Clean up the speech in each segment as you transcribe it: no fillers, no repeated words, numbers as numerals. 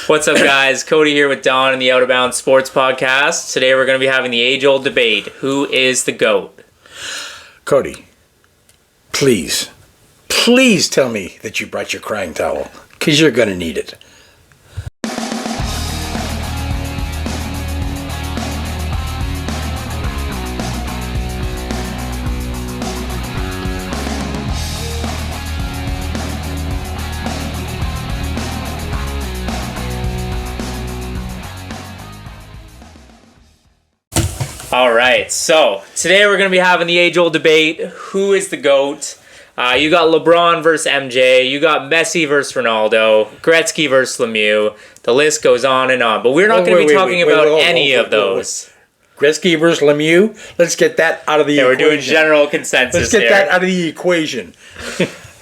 What's up, guys? Cody here with Don in the Out of Bounds Sports Podcast. Today we're going to be having the age-old debate. Who is the GOAT? Cody, please tell me that you brought your crying towel, because you're going to need it. All right, so today we're going to be having the age-old debate. Who is the GOAT? You got LeBron versus MJ. You got Messi versus Ronaldo. Gretzky versus Lemieux. The list goes on and on. But we're not going to be talking about any of those. Gretzky versus Lemieux? Let's get that out of the equation. We're doing general consensus Let's get that out of the equation.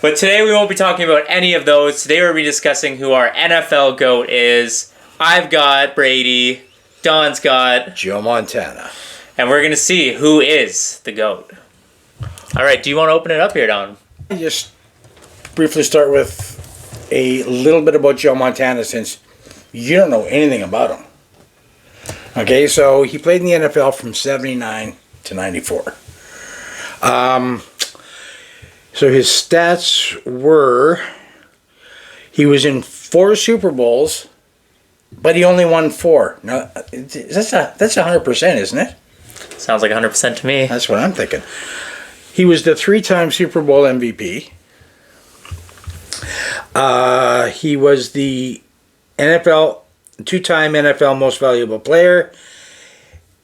But today we won't be talking about any of those. Today we'll be discussing who our NFL GOAT is. I've got Brady. Don's got Joe Montana. And we're going to see who is the GOAT. All right, do you want to open it up here, Don? Just briefly start with a little bit about Joe Montana, since you don't know anything about him. Okay, so he played in the NFL from 79 to 94. So his stats were, he was in 4 Super Bowls, but he only won 4. Now, that's 100%, isn't it? Sounds like 100% to me. That's what I'm thinking. He was the 3-time Super Bowl MVP. He was the 2-time NFL Most Valuable Player,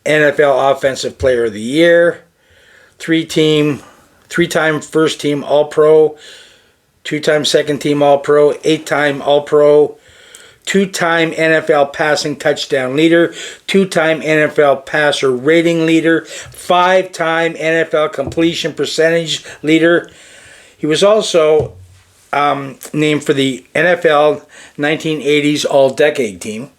NFL Offensive Player of the Year, 3-time First Team All-Pro, 2-time Second Team All-Pro, 8-time All-Pro, 2-time NFL passing touchdown leader, 2-time NFL passer rating leader, 5-time NFL completion percentage leader. He was also named for the NFL 1980s All-Decade Team.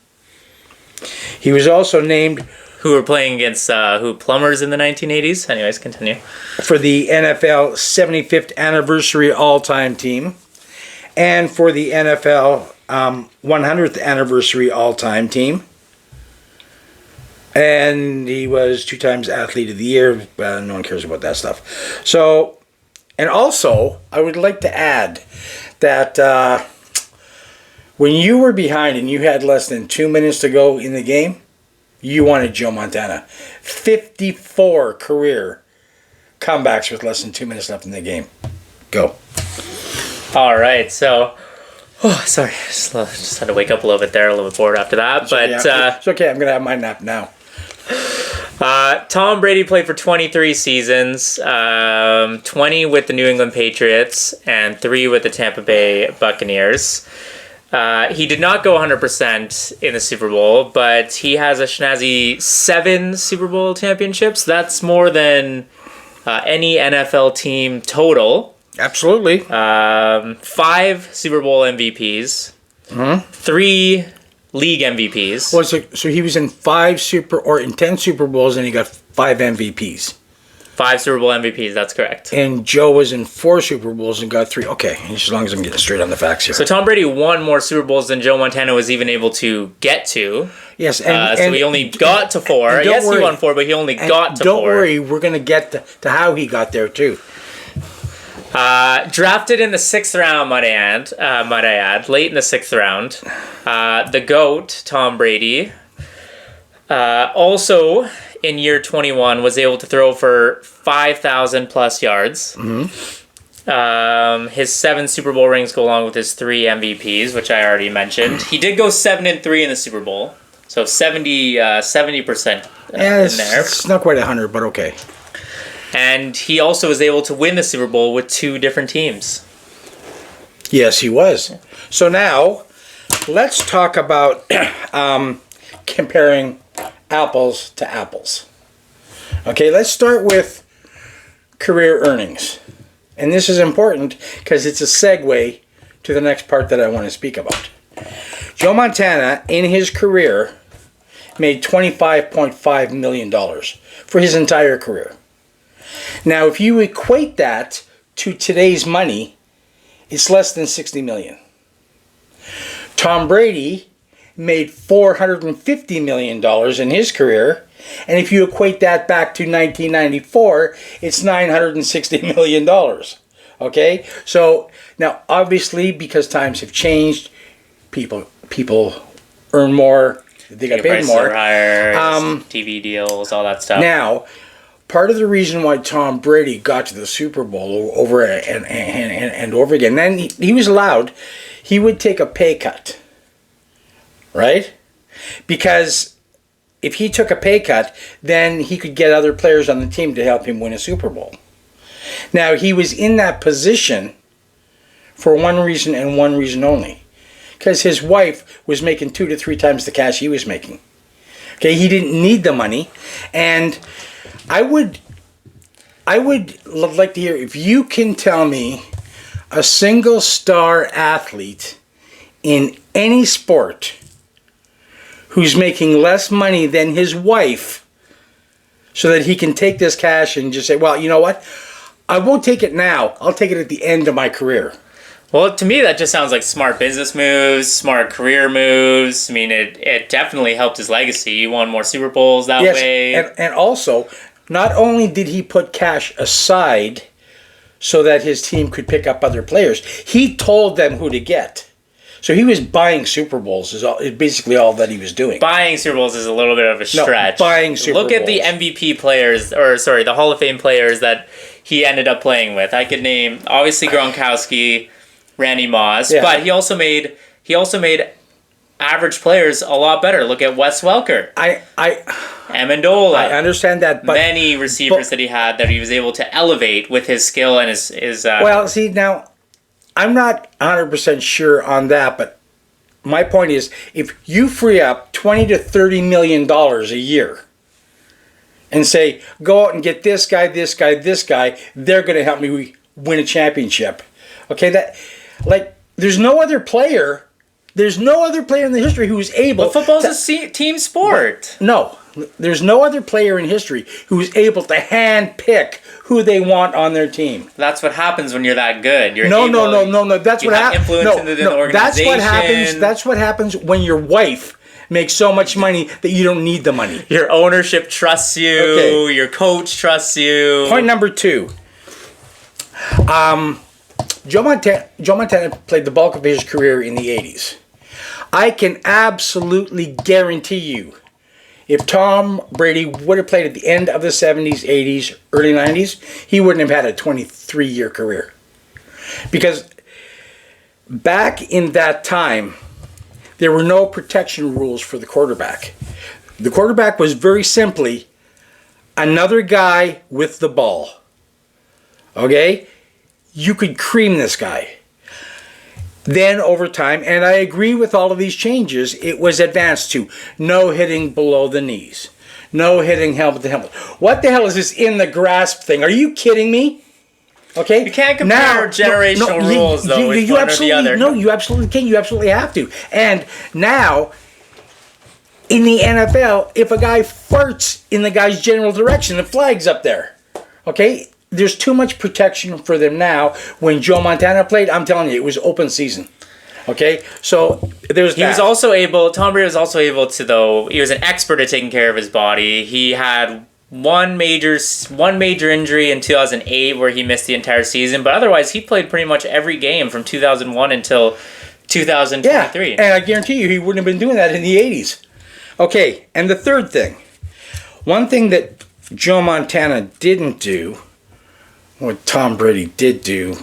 He was also named... Who were playing against plumbers in the 1980s? Anyways, continue. For the NFL 75th Anniversary All-Time Team. And for the NFL 100th Anniversary All-Time Team. And he was 2 times Athlete of the Year. No one cares about that stuff. So, and also, I would like to add that when you were behind and you had less than 2 minutes to go in the game, you wanted Joe Montana. 54 career comebacks with less than 2 minutes left in the game. Go. All right, so... Oh, sorry. Just had to wake up a little bit there, a little bit bored after that. It's okay. I'm going to have my nap now. Tom Brady played for 23 seasons, 20 with the New England Patriots, and 3 with the Tampa Bay Buccaneers. He did not go 100% in the Super Bowl, but he has a snazzy 7 Super Bowl championships. That's more than any NFL team total. Absolutely. 5 Super Bowl MVPs. 3 league MVPs. Well, so he was in 10 Super Bowls, and he got 5 MVPs. 5 Super Bowl MVPs, that's correct. And Joe was in 4 Super Bowls and got 3. Okay, as long as I'm getting straight on the facts here. So Tom Brady won more Super Bowls than Joe Montana was even able to get to. Yes, so he only got to 4. Yes, he won 4, but he only got to 4. Don't worry, we're going to get to how he got there, too. Drafted in the 6th round, might I add, late in the 6th round. The GOAT, Tom Brady, also in year 21 was able to throw for 5,000 plus yards. His 7 Super Bowl rings go along with his 3 MVPs, which I already mentioned. He did go 7-3 in the Super Bowl, so 70% in there. It's not quite 100, but okay. And he also was able to win the Super Bowl with 2 different teams. Yes, he was. So now, let's talk about comparing apples to apples. Okay, let's start with career earnings. And this is important because it's a segue to the next part that I want to speak about. Joe Montana, in his career, made $25.5 million for his entire career. Now, if you equate that to today's money, it's less than $60 million. Tom Brady made $450 million in his career. And if you equate that back to 1994, it's $960 million. Okay? So, now, obviously, because times have changed, people earn more, they got paid more. Higher, TV deals, all that stuff. Now, part of the reason why Tom Brady got to the Super Bowl over and over again, then he was allowed, he would take a pay cut. Right? Because if he took a pay cut, then he could get other players on the team to help him win a Super Bowl. Now, he was in that position for one reason and one reason only. Because his wife was making 2 to 3 times the cash he was making. Okay, he didn't need the money. And I would like to hear, if you can tell me a single star athlete in any sport who's making less money than his wife so that he can take this cash and just say, well, you know what? I won't take it now. I'll take it at the end of my career. Well, to me, that just sounds like smart business moves, smart career moves. I mean, it definitely helped his legacy. He won more Super Bowls that way. And also, not only did he put cash aside so that his team could pick up other players, he told them who to get. So he was buying Super Bowls is basically all that he was doing. Buying Super Bowls is a little bit of a stretch. Buying Super Bowls. Look at the MVP players, the Hall of Fame players that he ended up playing with. I could name, obviously, Gronkowski, Randy Moss, but he also made average players a lot better. Look at Wes Welker. Amendola. I understand that, but many receivers that he was able to elevate with his skill and his well, see, now I'm not 100% sure on that, but my point is, if you free up $20 to $30 million a year and say, go out and get this guy, this guy, this guy, they're going to help me win a championship. Okay, there's no other player in the history who is able. But football's a team sport. No, there's no other player in history who is able to hand pick who they want on their team. That's what happens when you're that good. No. That's what happens. No, That's what happens when your wife makes so much money that you don't need the money. Your ownership trusts you. Okay. Your coach trusts you. Point number 2. Joe Montana played the bulk of his career in the 80s. I can absolutely guarantee you, if Tom Brady would have played at the end of the 70s, 80s, early 90s, he wouldn't have had a 23-year career. Because back in that time, there were no protection rules for the quarterback. The quarterback was very simply another guy with the ball. Okay? You could cream this guy. Then over time, and I agree with all of these changes, it was advanced to no hitting below the knees. No hitting helmet to helmet. What the hell is this in the grasp thing? Are you kidding me? Okay? You can't compare generational rules, though, with one or the other. No, you absolutely can. You absolutely have to. And now, in the NFL, if a guy farts in the guy's general direction, the flag's up there. Okay? There's too much protection for them now. When Joe Montana played, I'm telling you, it was open season. Okay? So, there's that. Tom Brady was also able to, though, he was an expert at taking care of his body. He had one major injury in 2008 where he missed the entire season, but otherwise he played pretty much every game from 2001 until 2023. Yeah, and I guarantee you he wouldn't have been doing that in the 80s. Okay, and the third thing. One thing that Joe Montana didn't do, what Tom Brady did do,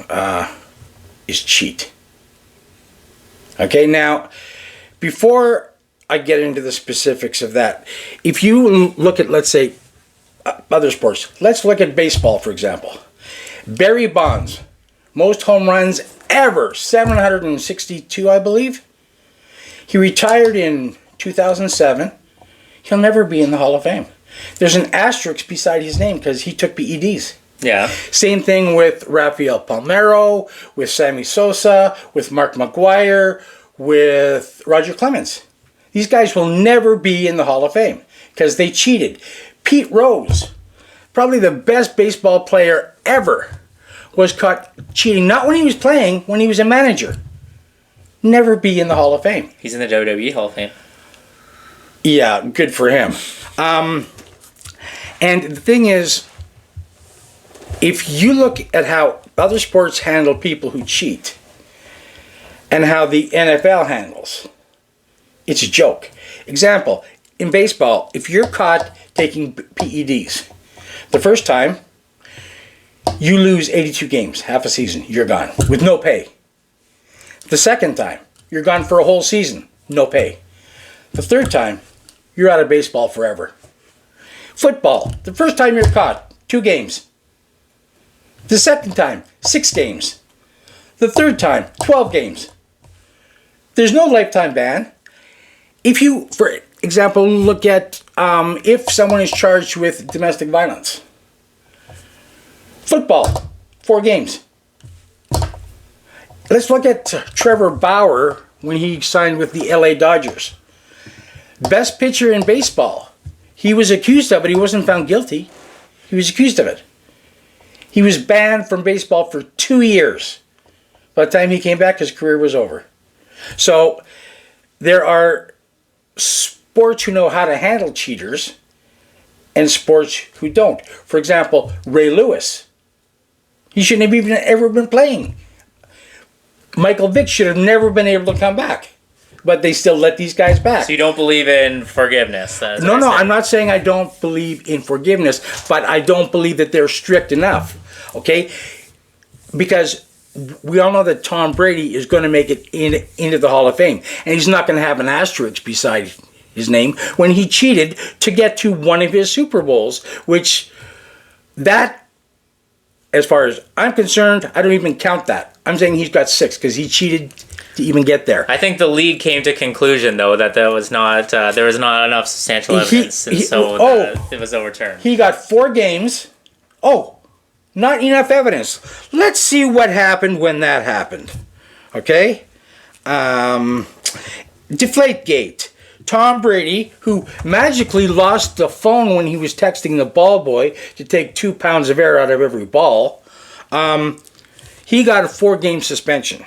is cheat. Okay, now, before I get into the specifics of that, if you look at, let's say, other sports, let's look at baseball, for example. Barry Bonds, most home runs ever, 762, I believe. He retired in 2007. He'll never be in the Hall of Fame. There's an asterisk beside his name because he took PEDs. Yeah. Same thing with Rafael Palmeiro, with Sammy Sosa, with Mark McGwire, with Roger Clemens. These guys will never be in the Hall of Fame because they cheated. Pete Rose, probably the best baseball player ever, was caught cheating, not when he was playing, when he was a manager. never be in the Hall of Fame. He's in the WWE Hall of Fame. Yeah, good for him. And the thing is, if you look at how other sports handle people who cheat and how the NFL handles, it's a joke. Example, in baseball, if you're caught taking PEDs, the first time, you lose 82 games, half a season, you're gone, with no pay. The second time, you're gone for a whole season, no pay. The third time, you're out of baseball forever. Football, the first time you're caught, 2 games. The second time, 6 games. The third time, 12 games. There's no lifetime ban. If you, for example, look at if someone is charged with domestic violence. Football, 4 games. Let's look at Trevor Bauer when he signed with the LA Dodgers. Best pitcher in baseball. He was accused of it. He wasn't found guilty. He was accused of it. He was banned from baseball for 2 years. By the time he came back, his career was over. So there are sports who know how to handle cheaters and sports who don't. For example, Ray Lewis. He shouldn't have even ever been playing. Michael Vick should have never been able to come back. But they still let these guys back. So you don't believe in forgiveness? No, I'm not saying I don't believe in forgiveness, but I don't believe that they're strict enough. Okay? Because we all know that Tom Brady is going to make it into the Hall of Fame. And he's not going to have an asterisk beside his name when he cheated to get to one of his Super Bowls, which that, as far as I'm concerned, I don't even count that. I'm saying he's got 6 because he cheated to even get there. I think the league came to conclusion though that there was not enough substantial evidence, it was overturned. He got 4 games. Oh, not enough evidence. Let's see what happened when that happened. Okay, Deflategate. Tom Brady, who magically lost the phone when he was texting the ball boy to take 2 pounds of air out of every ball, he got a 4-game suspension.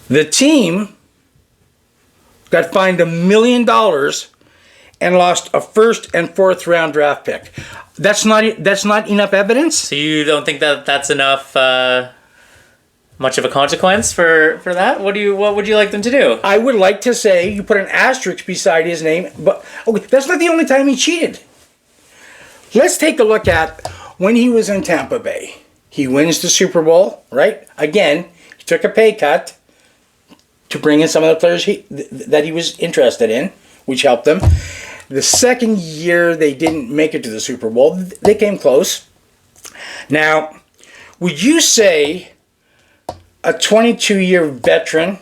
The team got fined $1 million and lost a 1st and 4th round draft pick. That's not enough evidence. So you don't think that that's enough much of a consequence for that? What would you like them to do? I would like to say you put an asterisk beside his name, but okay, that's not the only time he cheated. Let's take a look at when he was in Tampa Bay. He wins the Super Bowl, right? Again, he took a pay cut to bring in some of the players that he was interested in, which helped them. The second year they didn't make it to the Super Bowl. They came close. Now, would you say a 22-year veteran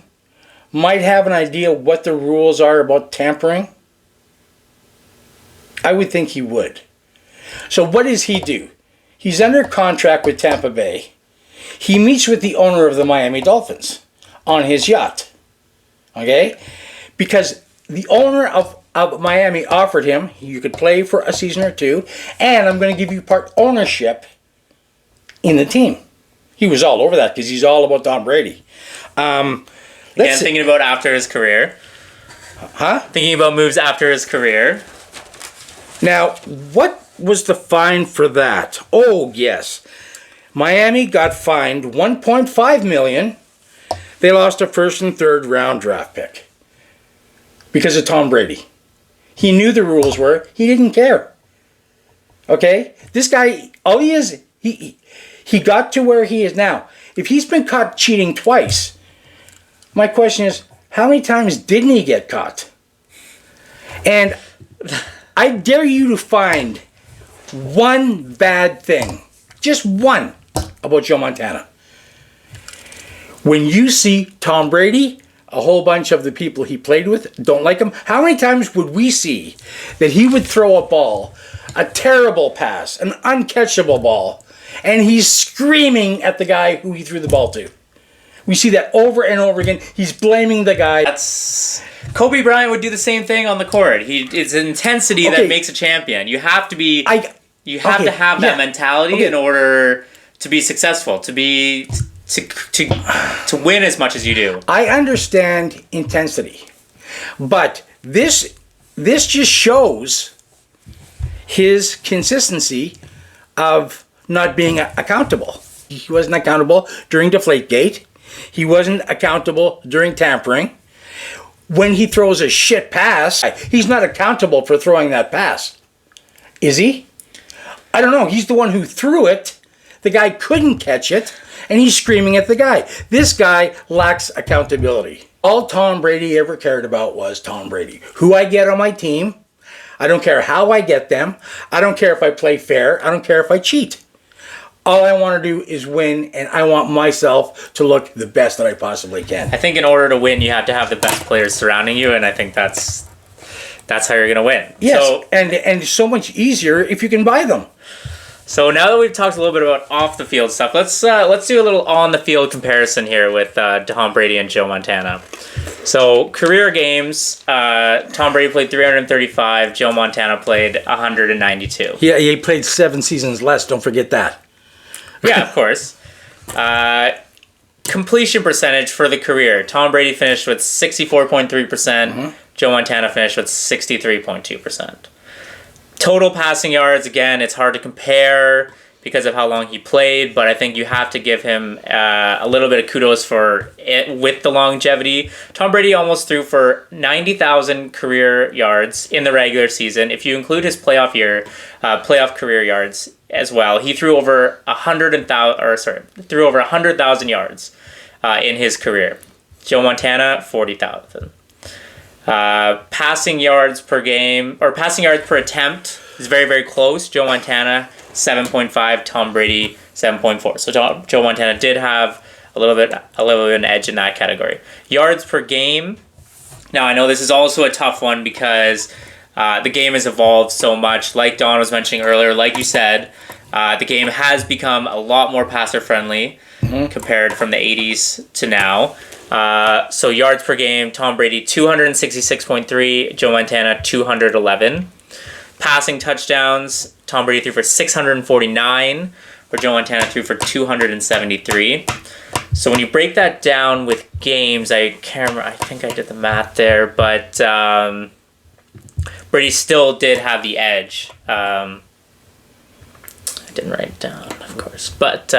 might have an idea what the rules are about tampering? I would think he would. So what does he do? He's under contract with Tampa Bay. He meets with the owner of the Miami Dolphins on his yacht. Okay? Because the owner of Miami offered him, you could play for a season or 2, and I'm going to give you part ownership in the team. He was all over that because he's all about Tom Brady. Thinking about after his career. Huh? Thinking about moves after his career. Now, what was the fine for that? Oh, yes. Miami got fined $1.5 million. They lost a 1st and 3rd round draft pick because of Tom Brady. He knew the rules were. He didn't care. Okay? This guy, all he is, he got to where he is now. If he's been caught cheating twice, my question is, how many times didn't he get caught? And I dare you to find one bad thing, just one, about Joe Montana. When you see Tom Brady, a whole bunch of the people he played with don't like him. How many times would we see that he would throw a ball, a terrible pass, an uncatchable ball, and he's screaming at the guy who he threw the ball to? We see that over and over again. He's blaming the guy. Kobe Bryant would do the same thing on the court. It's intensity that makes a champion. You have to have that mentality in order to be successful, to to win as much as you do. I understand intensity, but this just shows his consistency of not being accountable. He wasn't accountable during Deflategate. He wasn't accountable during tampering. When he throws a shit pass, he's not accountable for throwing that pass. Is he? I don't know. He's the one who threw it. The guy couldn't catch it, and he's screaming at the guy. This guy lacks accountability. All Tom Brady ever cared about was Tom Brady. Who I get on my team. I don't care how I get them. I don't care if I play fair. I don't care if I cheat. All I want to do is win, and I want myself to look the best that I possibly can. I think in order to win, you have to have the best players surrounding you, and I think that's how you're going to win. Yes, so, and so much easier if you can buy them. So now that we've talked a little bit about off the field stuff, let's do a little on the field comparison here with Tom Brady and Joe Montana. So career games, Tom Brady played 335, Joe Montana played 192. Yeah, he played 7 seasons less. Don't forget that. Yeah, of course. Completion percentage for the career, Tom Brady finished with 64.3%. Joe Montana finished with 63.2%. Total passing yards, again, it's hard to compare because of how long he played, but I think you have to give him a little bit of kudos for it with the longevity. Tom Brady almost threw for 90,000 career yards in the regular season. If you include his playoff career yards as well, he threw over 100,000 yards in his career. Joe Montana, 40,000. Passing yards per game, or passing yards per attempt is very, very close. Joe Montana, 7.5. Tom Brady, 7.4. So Joe Montana did have a little bit of an edge in that category. Yards per game. Now, I know this is also a tough one because the game has evolved so much. Like Don was mentioning earlier, like you said, the game has become a lot more passer-friendly compared from the 80s to now. So yards per game, Tom Brady 266.3, Joe Montana 211. Passing touchdowns, Tom Brady threw for 649, where Joe Montana threw for 273. So when you break that down with games, I can't remember, I think I did the math there, but Brady still did have the edge. I didn't write it down, of course, but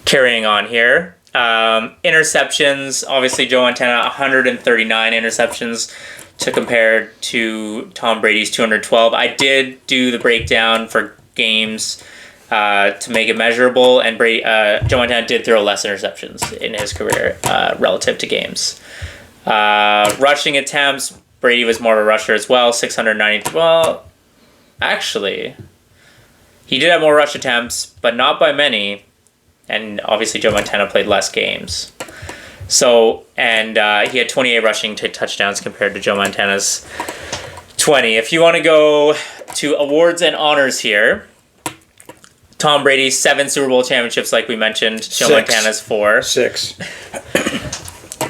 carrying on here. Interceptions, obviously Joe Montana, 139 interceptions to compare to Tom Brady's 212. I did do the breakdown for games to make it measurable, and Joe Montana did throw less interceptions in his career relative to games. Rushing attempts, Brady was more of a rusher as well, 690. Well, actually, he did have more rush attempts, but not by many. And obviously Joe Montana played less games. So, and he had 28 rushing touchdowns compared to Joe Montana's 20. If you want to go to awards and honors here, Tom Brady, 7 Super Bowl championships like we mentioned. Joe 6. Montana's 4. 6.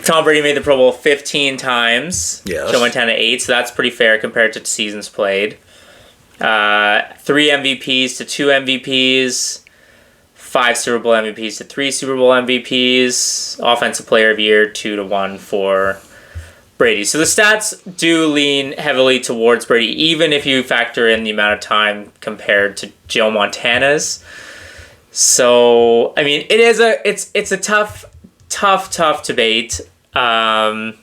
Tom Brady made the Pro Bowl 15 times. Yes. Joe Montana 8, so that's pretty fair compared to seasons played. 3 MVPs to 2 MVPs. 5 Super Bowl MVPs to 3 Super Bowl MVPs. Offensive Player of the Year, 2-1 for Brady. So the stats do lean heavily towards Brady, even if you factor in the amount of time compared to Joe Montana's. So, I mean, it's a tough debate. I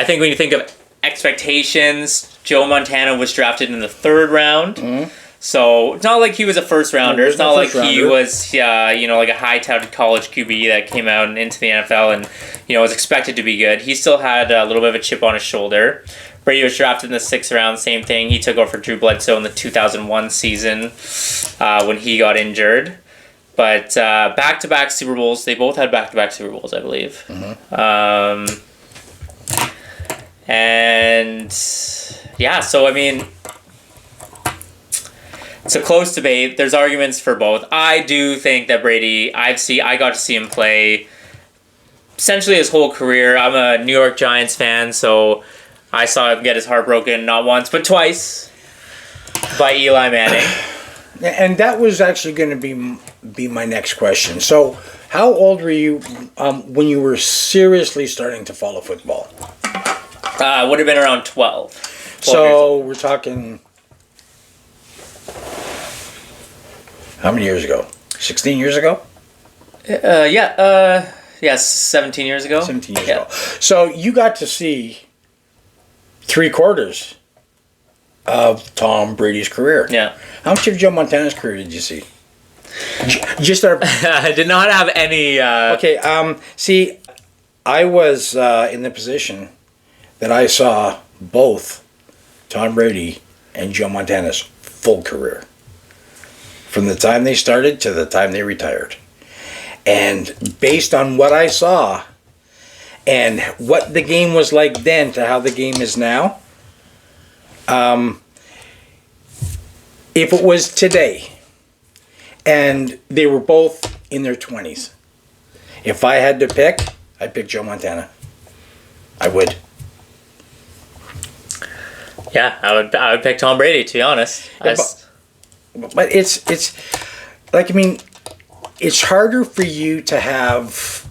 think when you think of expectations, Joe Montana was drafted in the 3rd round. Mm-hmm. So it's not like he was a first rounder. It's not like he was, like a high-touted college QB that came out and into the NFL and, was expected to be good. He still had a little bit of a chip on his shoulder. Brady was drafted in the 6th round. Same thing. He took over for Drew Bledsoe in the 2001 season when he got injured. But back-to-back Super Bowls. They both had back-to-back Super Bowls, I believe. Mm-hmm. So I mean, it's a close debate. There's arguments for both. I do think that Brady, I got to see him play essentially his whole career. I'm a New York Giants fan, so I saw him get his heart broken not once, but twice by Eli Manning. And that was actually going to be my next question. So, how old were you when you were seriously starting to follow football? Would have been around 12. So, we're talking... How many years ago? 16 years ago? Yeah, 17 years ago. 17 years ago. So, you got to see 3/4 of Tom Brady's career. Yeah. How much of Joe Montana's career did you see? Just our... I did not have any... Okay, see, I was in the position that I saw both Tom Brady and Joe Montana's full career. From the time they started to the time they retired. And based on what I saw and what the game was like then to how the game is now, if it was today and they were both in their 20s, if I had to pick, I'd pick Joe Montana. I would. Yeah, I would pick Tom Brady, to be honest. Yeah, but it's like, I mean, it's harder for you to have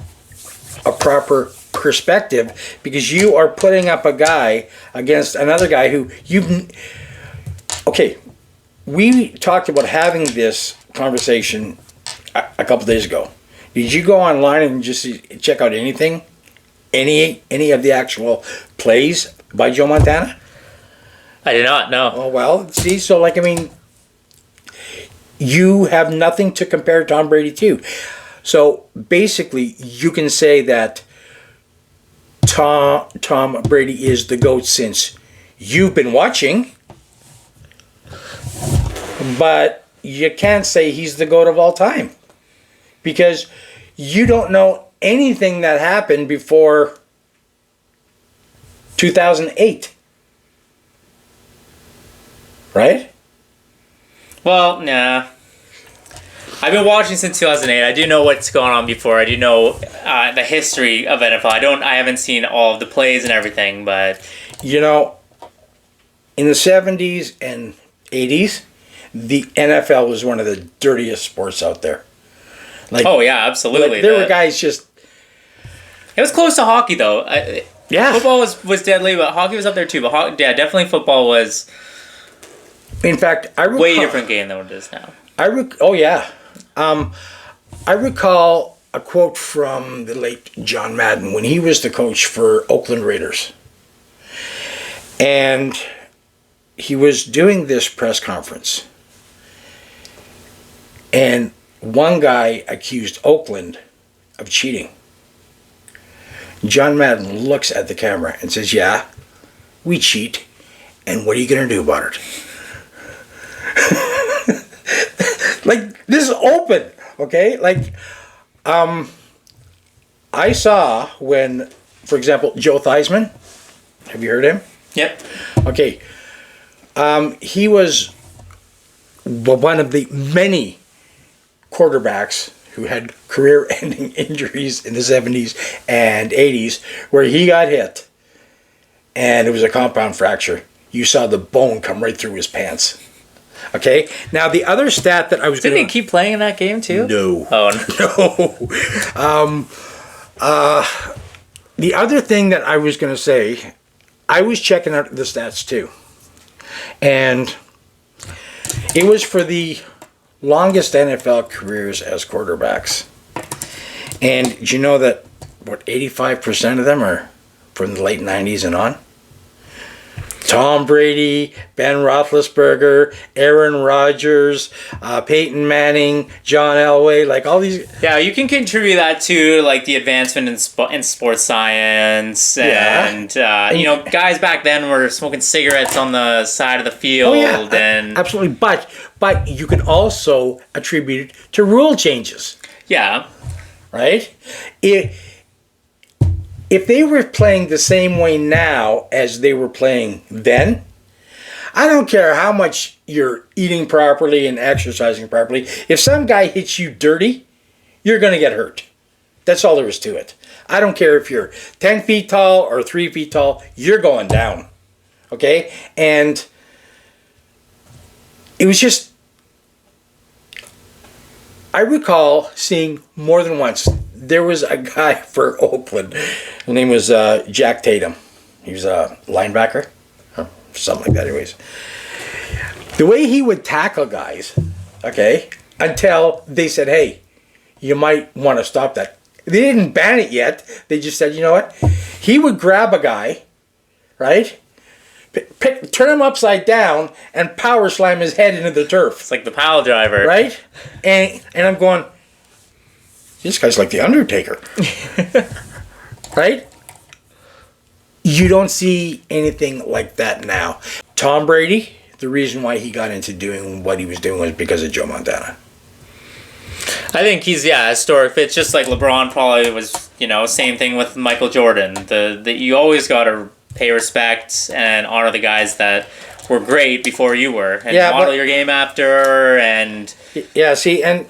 a proper perspective because you are putting up a guy against another guy who you've... Okay, we talked about having this conversation a couple days ago. Did you go online and just check out anything? Any of the actual plays by Joe Montana? I did not, no. Oh, well, see, so like, I mean, you have nothing to compare Tom Brady to. So basically, you can say that Tom Brady is the GOAT since you've been watching, but you can't say he's the GOAT of all time because you don't know anything that happened before 2008. Right? Well, nah. I've been watching since 2008. I do know what's going on before. I do know the history of NFL. I haven't seen all of the plays and everything, but... You know, in the 70s and 80s, the NFL was one of the dirtiest sports out there. Like, oh, yeah, absolutely. Like, there were guys just... It was close to hockey, though. Yeah. Football was deadly, but hockey was up there, too. But, yeah, definitely football was... In fact, I recall... Way different game than what it is now. Oh, yeah. I recall a quote from the late John Madden when he was the coach for Oakland Raiders. And he was doing this press conference. And one guy accused Oakland of cheating. John Madden looks at the camera and says, "Yeah, we cheat. And what are you going to do about it?" Like, this is open, okay? Like, I saw when, for example, Joe Theismann, have you heard him? Yep. Okay. He was one of the many quarterbacks who had career-ending injuries in the 70s and 80s where he got hit and it was a compound fracture. You saw the bone come right through his pants. Okay. Now the other stat that I was Didn't he keep playing in that game too? No. Oh no. The other thing that I was going to say, I was checking out the stats too, and it was for the longest NFL careers as quarterbacks. And do you know that 85% of them are from the late 90s and on? Tom Brady, Ben Roethlisberger, Aaron Rodgers, Peyton Manning, John Elway, like all these. Yeah, you can contribute that to like the advancement in sports science, and guys back then were smoking cigarettes on the side of the field. Oh yeah, and absolutely. But you can also attribute it to rule changes. Yeah, right. If they were playing the same way now as they were playing then, I don't care how much you're eating properly and exercising properly. If some guy hits you dirty, you're going to get hurt. That's all there is to it. I don't care if you're 10 feet tall or 3 feet tall, you're going down. Okay? And it was just I recall seeing more than once. There was a guy for Oakland. His name was Jack Tatum. He was a linebacker, or something like that. Anyways, the way he would tackle guys, okay, until they said, "Hey, you might want to stop that." They didn't ban it yet. They just said, "You know what?" He would grab a guy, right? Turn him upside down and power slam his head into the turf. It's like the pile driver. Right? And I'm going, this guy's like the Undertaker. Right? You don't see anything like that now. Tom Brady, the reason why he got into doing what he was doing was because of Joe Montana. I think he's, historic. It's just like LeBron probably was, same thing with Michael Jordan. The you always got to pay respect and honor the guys that were great before you were, and model your game after. And see, and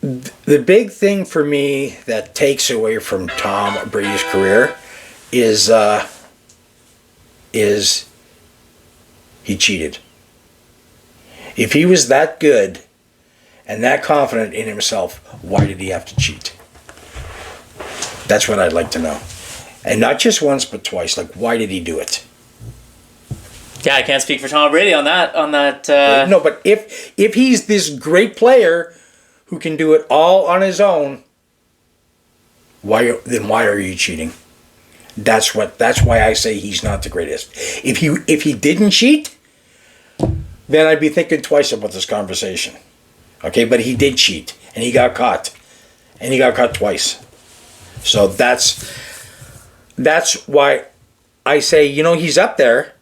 the big thing for me that takes away from Tom Brady's career is he cheated. If he was that good and that confident in himself, why did he have to cheat? That's what I'd like to know. And not just once, but twice. Like, why did he do it? Yeah, I can't speak for Tom Brady on that. No, but if he's this great player who can do it all on his own, why are you cheating? That's why I say he's not the greatest. If he didn't cheat, then I'd be thinking twice about this conversation. Okay, but he did cheat, and he got caught, and he got caught twice. So that's why I say, he's up there.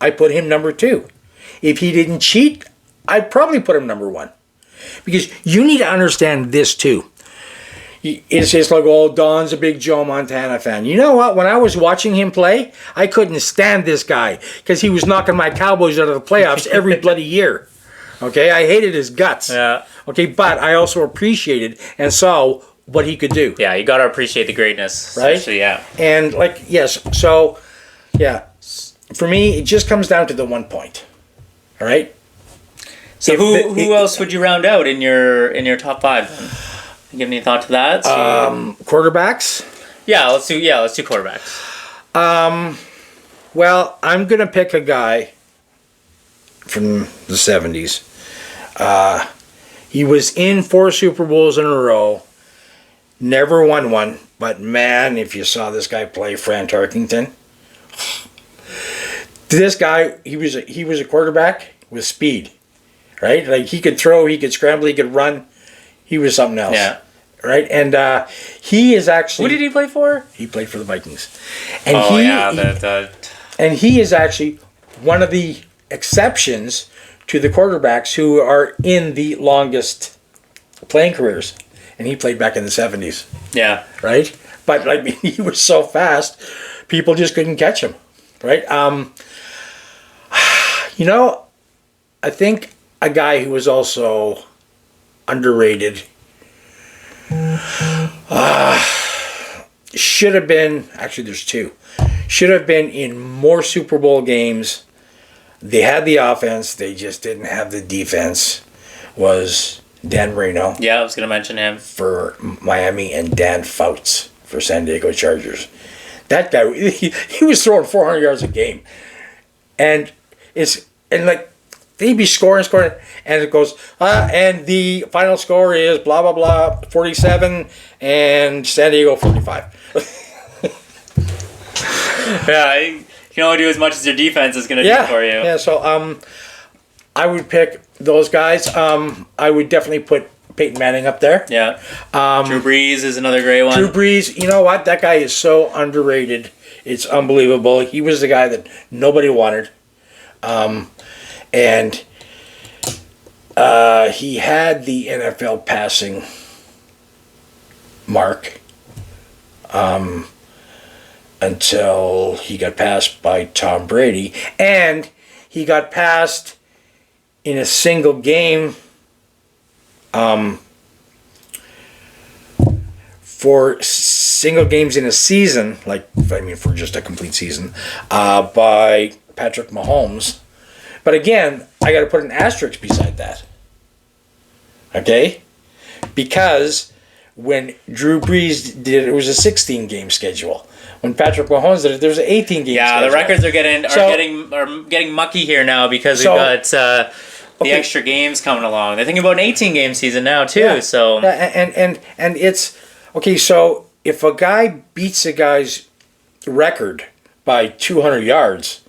I put him number 2. If he didn't cheat, I'd probably put him number 1. Because you need to understand this too. It's just like, Don's a big Joe Montana fan. You know what? When I was watching him play, I couldn't stand this guy because he was knocking my Cowboys out of the playoffs every bloody year. Okay? I hated his guts. Yeah. Okay? But I also appreciated and saw what he could do. Yeah, you got to appreciate the greatness. Right? Especially, yeah. And yes. So, yeah. For me, it just comes down to the 1 point. All right? So who else would you round out in your top 5 then? You give any thought to that? Quarterbacks? Yeah, let's do quarterbacks. Well, I'm gonna pick a guy from the 70s. He was in 4 Super Bowls in a row, never won one, but man, if you saw this guy play, Fran Tarkington. This guy, he was a quarterback with speed. Right? Like, he could throw, he could scramble, he could run. He was something else. Yeah. Right? And he is actually... Who did he play for? He played for the Vikings. And and he is actually one of the exceptions to the quarterbacks who are in the longest playing careers. And he played back in the 70s. Yeah. Right? But, he was so fast, people just couldn't catch him. Right? I think a guy who was also underrated should have been, actually there's 2, should have been in more Super Bowl games. They had the offense, they just didn't have the defense, was Dan Marino. Yeah, I was going to mention him. For Miami, and Dan Fouts for San Diego Chargers. That guy, he was throwing 400 yards a game. And they'd be scoring, and it goes, and the final score is blah, blah, blah, 47, and San Diego 45. Yeah, you can only do as much as your defense is going to do for you. Yeah, so I would pick those guys. I would definitely put Peyton Manning up there. Yeah. Drew Brees is another great one. Drew Brees, you know what? That guy is so underrated. It's unbelievable. He was the guy that nobody wanted. And he had the NFL passing mark until he got passed by Tom Brady. And he got passed in a single game for single games in a season, for just a complete season, by Patrick Mahomes. But again, I got to put an asterisk beside that. Okay? Because when Drew Brees did it, was a 16-game schedule. When Patrick Mahomes did it, there was an 18-game Yeah, schedule. the records are getting mucky here now because we've got the extra games coming along. They're thinking about an 18-game season now too. Yeah. So and it's okay. So if a guy beats a guy's record by 200 yards,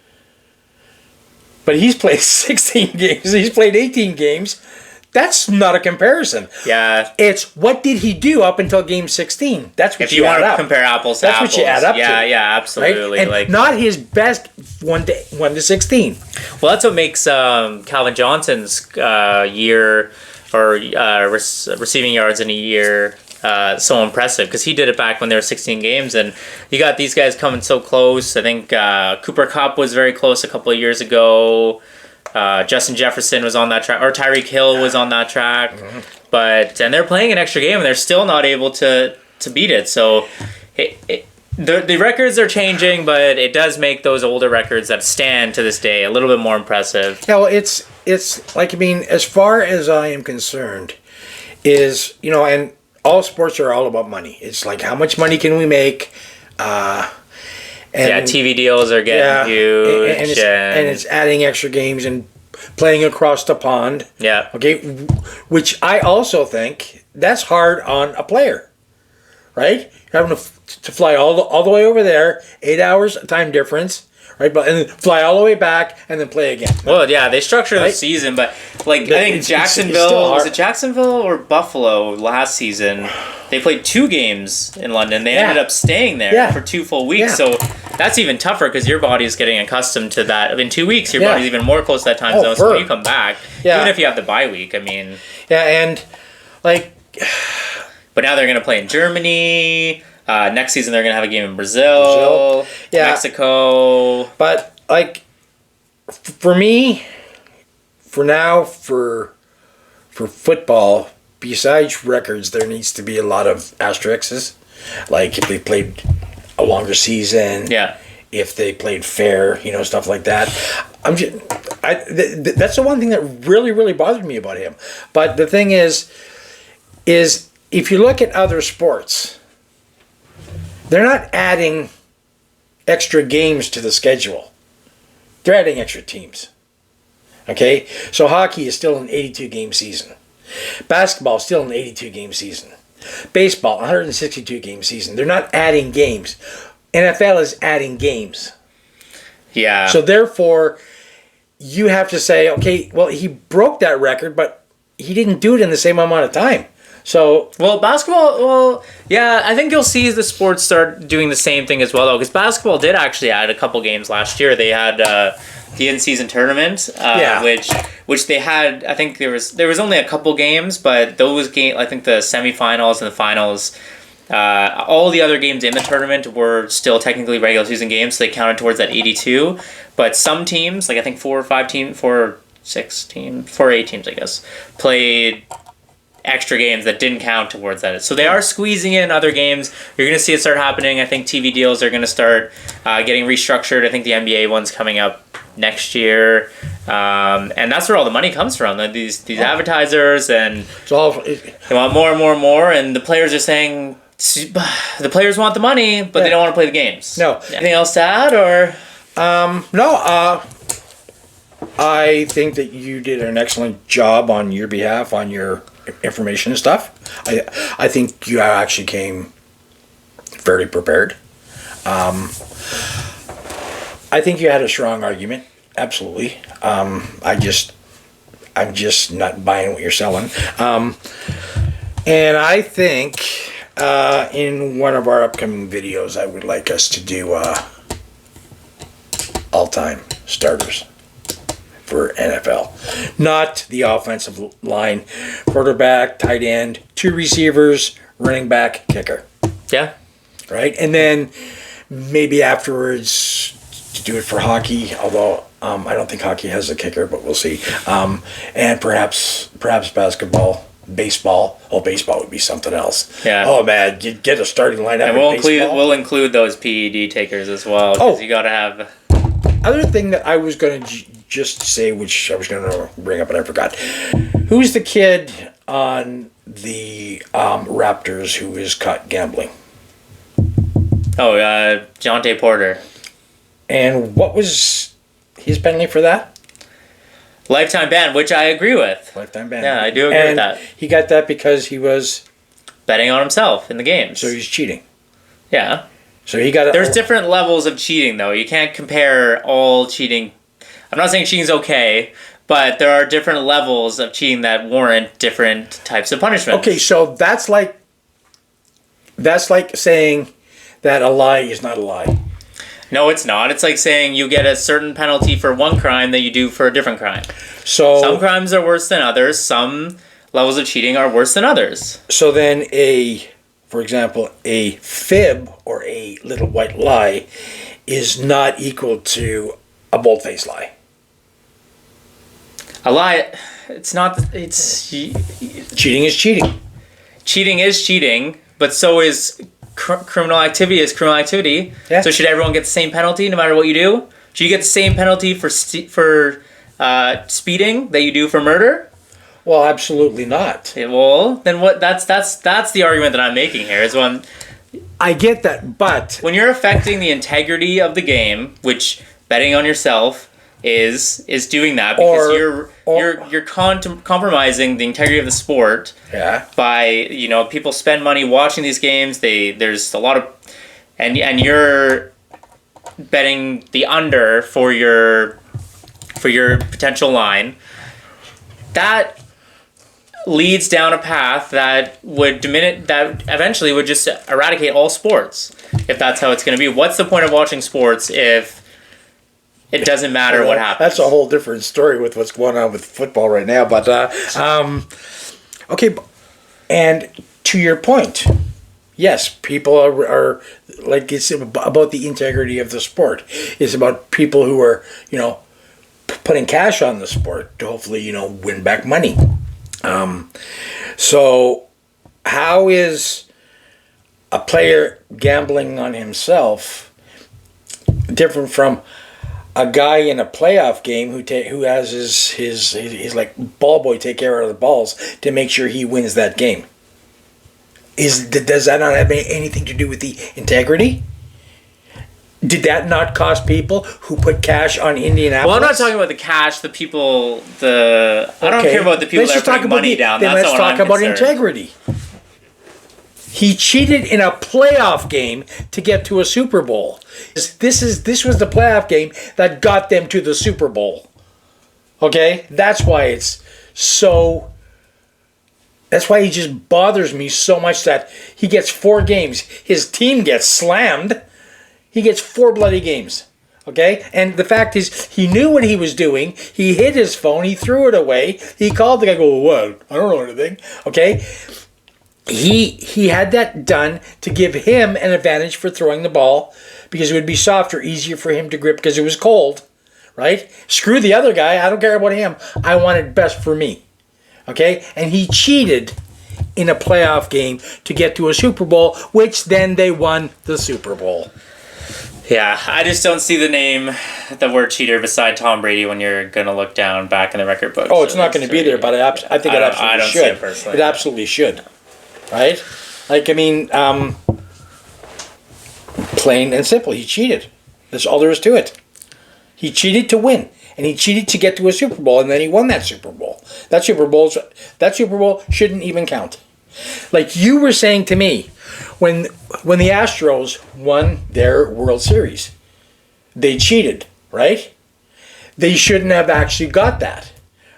but he's played 16 games, he's played 18 games. That's not a comparison. Yeah. It's what did he do up until game 16? That's what if you want to compare apples to apples. That's what you add up to. Yeah, absolutely. Right? And not his best 1 to 16. Well, that's what makes Calvin Johnson's year or receiving yards in a year so impressive, because he did it back when there were 16 games, and you got these guys coming so close. I think Cooper Kupp was very close a couple of years ago. Justin Jefferson was on that track, or Tyreek Hill was on that track, and they're playing an extra game and they're still not able to beat it. So the records are changing, but it does make those older records that stand to this day a little bit more impressive. Yeah, well, it's like, I mean, as far as I am concerned, is, and all sports are all about money. It's like, how much money can we make? And TV deals are getting huge. And it's adding extra games and playing across the pond. Yeah. Okay, which I also think that's hard on a player, right? Having to fly all the way over there, 8 hours time difference, right? But and then fly all the way back and then play again. Well, yeah, they structure the season, but I think Jacksonville, was it Jacksonville or Buffalo last season? They played 2 games in London. They ended up staying there for 2 full weeks. So that's even tougher because your body is getting accustomed to that. In 2 weeks, your body's even more close to that time zone. So when you come back, even if you have the bye week, I mean. Yeah, and like. But now they're going to play in Germany. Next season, they're going to have a game in Brazil. Mexico. But like, for me, for now, for football, besides records, there needs to be a lot of asterisks. Like if they played a longer season, if they played fair, stuff like that. That's the one thing that really, really bothered me about him. But the thing is if you look at other sports, they're not adding extra games to the schedule. They're adding extra teams. Okay? So hockey is still an 82-game season. Basketball is still an 82-game season. Baseball, 162-game season. They're not adding games. NFL is adding games. Yeah. So therefore, you have to say, okay, well, he broke that record, but he didn't do it in the same amount of time. So basketball, I think you'll see the sports start doing the same thing as well, though, because basketball did actually add a couple games last year. They had the in-season tournament, which they had. I think there was only a couple games, but those games, I think the semifinals and the finals, all the other games in the tournament were still technically regular season games, so they counted towards that 82. But some teams, like I think 4 or 8 teams, I guess, played extra games that didn't count towards that. So they are squeezing in other games. You're going to see it start happening. I think TV deals are going to start getting restructured. I think the NBA one's coming up next year. And that's where all the money comes from. These advertisers, and they want more and more and more, and the players are saying the players want the money, but they don't want to play the games. No. Anything else to add, or? No. I think that you did an excellent job on your behalf, on your information and stuff. I think you actually came fairly prepared. I think you had a strong argument. Absolutely. I'm just not buying what you're selling. And I think in one of our upcoming videos, I would like us to do all-time starters for NFL. Not the offensive line, quarterback, tight end, 2 receivers, running back, kicker. Yeah. Right? And then maybe afterwards to do it for hockey, although I don't think hockey has a kicker, but we'll see. And perhaps basketball, baseball. Oh, baseball would be something else. Yeah. Oh, man, you get a starting lineup. And we'll include those PED takers as well, because you got to have. Other thing that I was going to just say, which I was going to bring up and I forgot. Who's the kid on the Raptors who is caught gambling? Oh, Jonte Porter. And what was his penalty for that? Lifetime ban, which I agree with. Lifetime ban. Yeah, I do agree with that. He got that because he was betting on himself in the games. So he's cheating. Yeah. So he got. There's different levels of cheating, though. You can't compare all cheating. I'm not saying cheating's okay, but there are different levels of cheating that warrant different types of punishment. Okay, so that's like saying that a lie is not a lie. No, it's not. It's like saying you get a certain penalty for one crime that you do for a different crime. So some crimes are worse than others. Some levels of cheating are worse than others. So then for example, a fib or a little white lie is not equal to a bold-faced lie. A lie, it's not, it's... Cheating is cheating. Cheating is cheating, but so is criminal activity is criminal activity. Yeah. So should everyone get the same penalty no matter what you do? Should you get the same penalty for speeding that you do for murder? Well, absolutely not. Okay, well, then what? That's the argument that I'm making here. Is when I get that, but when you're affecting the integrity of the game, which betting on yourself is doing that because you're compromising the integrity of the sport. Yeah. By people spend money watching these games. There's a lot of and you're betting the under for your potential line. That leads down a path that would that eventually would just eradicate all sports if that's how it's going to be. What's the point of watching sports if it doesn't matter what happens? That's a whole different story with what's going on with football right now. But okay, and to your point, yes, people are like, it's about the integrity of the sport. It's about people who are putting cash on the sport to hopefully win back money. So how is a player gambling on himself different from a guy in a playoff game who has his like ball boy take care of the balls to make sure he wins that game? Does that not have anything to do with the integrity? Did that not cost people who put cash on Indianapolis? Well, I'm not talking about the cash. The people, I don't care about the people that are putting money down. Then let's talk about integrity. He cheated in a playoff game to get to a Super Bowl. This was the playoff game that got them to the Super Bowl. Okay? That's why it's so... That's why he just bothers me so much that he gets 4 games. His team gets slammed. He gets 4 bloody games. Okay? And the fact is, he knew what he was doing. He hid his phone. He threw it away. He called the guy, what? I don't know anything. Okay? He had that done to give him an advantage for throwing the ball because it would be softer, easier for him to grip because it was cold. Right? Screw the other guy. I don't care about him. I want it best for me. Okay? And he cheated in a playoff game to get to a Super Bowl, which then they won the Super Bowl. Yeah, I just don't see the word cheater beside Tom Brady when you're going to look down back in the record book. Oh, it's not going to be there, but I think it absolutely I don't should. See it personally. It absolutely should. Right? Like, I mean, plain and simple, he cheated. That's all there is to it. He cheated to win. And he cheated to get to a Super Bowl, and then he won that Super Bowl. That Super Bowl shouldn't even count. Like you were saying to me, when the Astros won their World Series, they cheated, right? They shouldn't have actually got that.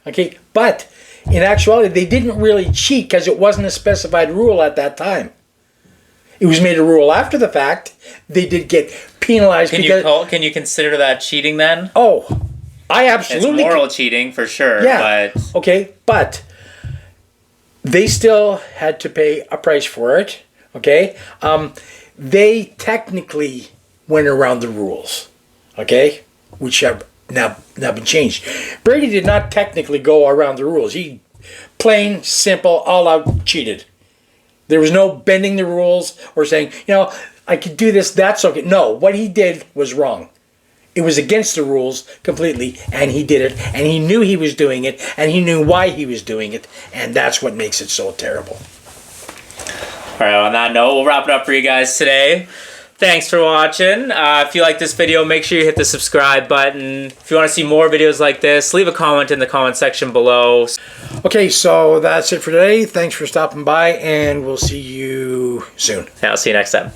Okay, but in actuality, they didn't really cheat because it wasn't a specified rule at that time. It was made a rule after the fact. They did get penalized. Can you consider that cheating then? Oh, I absolutely. It's moral cheating for sure. Yeah. But... Okay, but they still had to pay a price for it. Okay, they technically went around the rules. Okay, which have now been changed. Brady did not technically go around the rules. He plain, simple, all out cheated. There was no bending the rules or saying, I could do this, that's okay. No, what he did was wrong. It was against the rules completely, and he did it, and he knew he was doing it, and he knew why he was doing it, and that's what makes it so terrible. All right, on that note, we'll wrap it up for you guys today. Thanks for watching. If you like this video, make sure you hit the subscribe button. If you want to see more videos like this, leave a comment in the comment section below. Okay, so that's it for today. Thanks for stopping by, and we'll see you soon. Yeah, I'll see you next time.